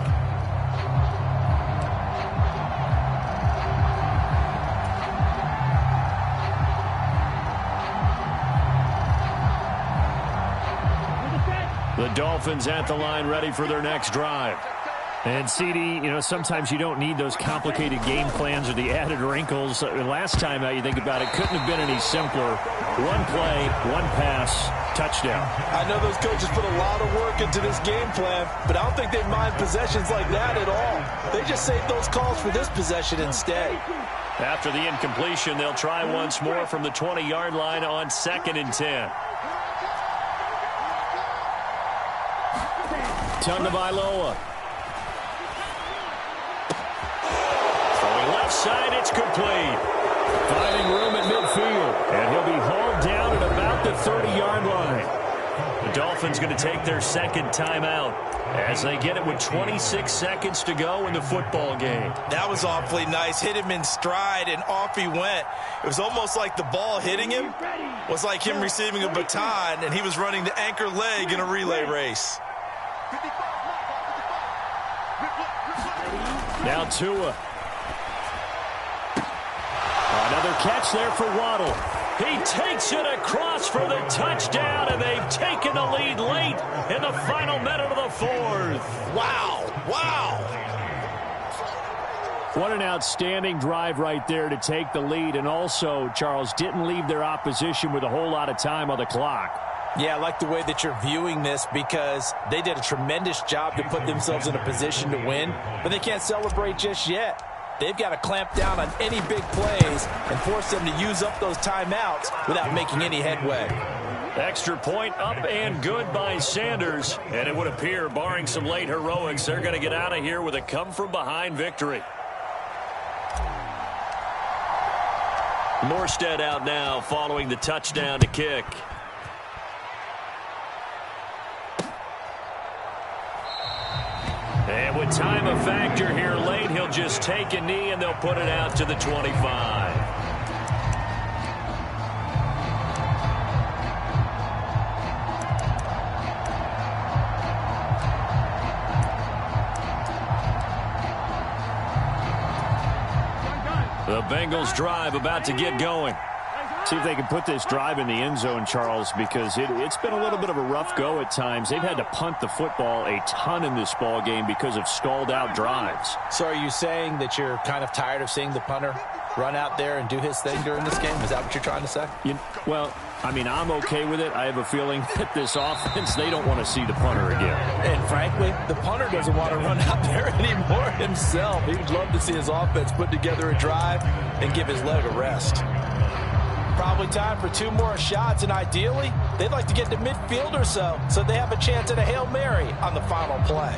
The Dolphins at the line ready for their next drive. And, CD, you know, sometimes you don't need those complicated game plans or the added wrinkles. Last time out, you think about it, couldn't have been any simpler. 1 play, 1 pass, touchdown. I know those coaches put a lot of work into this game plan, but I don't think they mind possessions like that at all. They just save those calls for this possession instead. After the incompletion, they'll try once more from the 20-yard line on 2nd and 10. Tagovailoa. Left side, it's complete. Finding room at midfield. And he'll be hauled down at about the 30-yard line. The Dolphins going to take their 2nd timeout as they get it with 26 seconds to go in the football game. That was awfully nice. Hit him in stride, and off he went. It was almost like the ball hitting him was like him receiving a baton, and he was running the anchor leg in a relay race. Now Tua. Another catch there for Waddle. He takes it across for the touchdown, and they've taken the lead late in the final minute of the 4th. Wow. Wow. What an outstanding drive right there to take the lead, and also, Charles, didn't leave their opposition with a whole lot of time on the clock. Yeah, I like the way that you're viewing this because they did a tremendous job to put themselves in a position to win, but they can't celebrate just yet. They've got to clamp down on any big plays and force them to use up those timeouts without making any headway. Extra point up and good by Sanders. And it would appear, barring some late heroics, they're going to get out of here with a come-from-behind victory. Morstead out now following the touchdown to kick. And with time a factor here late, he'll just take a knee and they'll put it out to the 25. The Bengals drive about to get going. See if they can put this drive in the end zone, Charles, because it's been a little bit of a rough go at times. They've had to punt the football a ton in this ball game because of stalled out drives. So are you saying that you're kind of tired of seeing the punter run out there and do his thing during this game? Is that what you're trying to say? Well, I mean, I'm okay with it. I have a feeling that this offense, they don't want to see the punter again. And frankly, the punter doesn't want to run out there anymore himself. He would love to see his offense put together a drive and give his leg a rest. Probably time for 2 more shots, and ideally, they'd like to get to midfield or so they have a chance at a Hail Mary on the final play.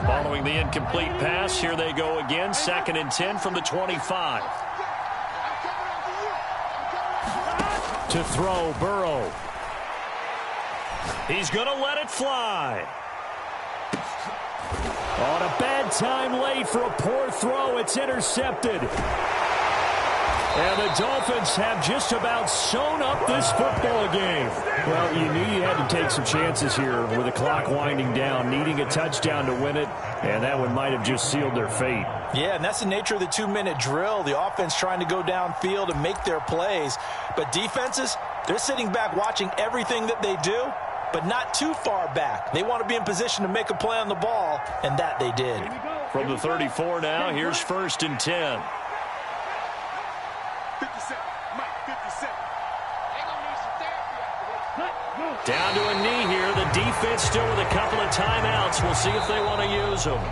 Following the incomplete pass, here they go again, 2nd and 10 from the 25. To throw, Burrow. He's going to let it fly. On a bad time late for a poor throw, it's intercepted. And the Dolphins have just about sewn up this football game. Well, you knew you had to take some chances here with the clock winding down, needing a touchdown to win it, and that one might have just sealed their fate. Yeah, and that's the nature of the 2-minute drill. The offense trying to go downfield and make their plays. But defenses, they're sitting back watching everything that they do, but not too far back. They want to be in position to make a play on the ball, and that they did. From the 34 now, here's 1st and 10. 57, Mike, 57. They gonna need some therapy after this. Down to a knee here. The defense still with a couple of timeouts. We'll see if they want to use them.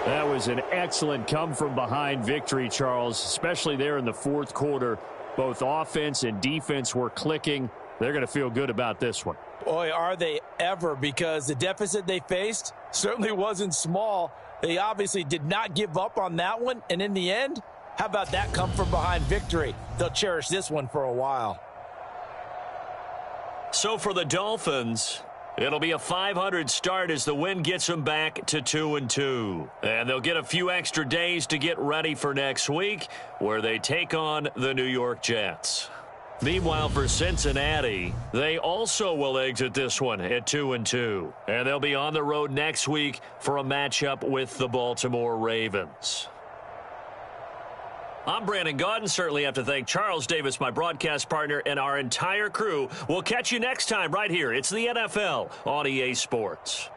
That was an excellent come-from-behind victory, Charles, especially there in the fourth quarter. Both offense and defense were clicking. They're going to feel good about this one. Boy, are they ever, because the deficit they faced certainly wasn't small. They obviously did not give up on that one, and in the end, how about that come-from-behind victory? They'll cherish this one for a while. So for the Dolphins, it'll be a 500 start as the win gets them back to 2-2. And they'll get a few extra days to get ready for next week, where they take on the New York Jets. Meanwhile, for Cincinnati, they also will exit this one at 2-2. And they'll be on the road next week for a matchup with the Baltimore Ravens. I'm Brandon Gaudin. Certainly have to thank Charles Davis, my broadcast partner, and our entire crew. We'll catch you next time right here. It's the NFL on EA Sports.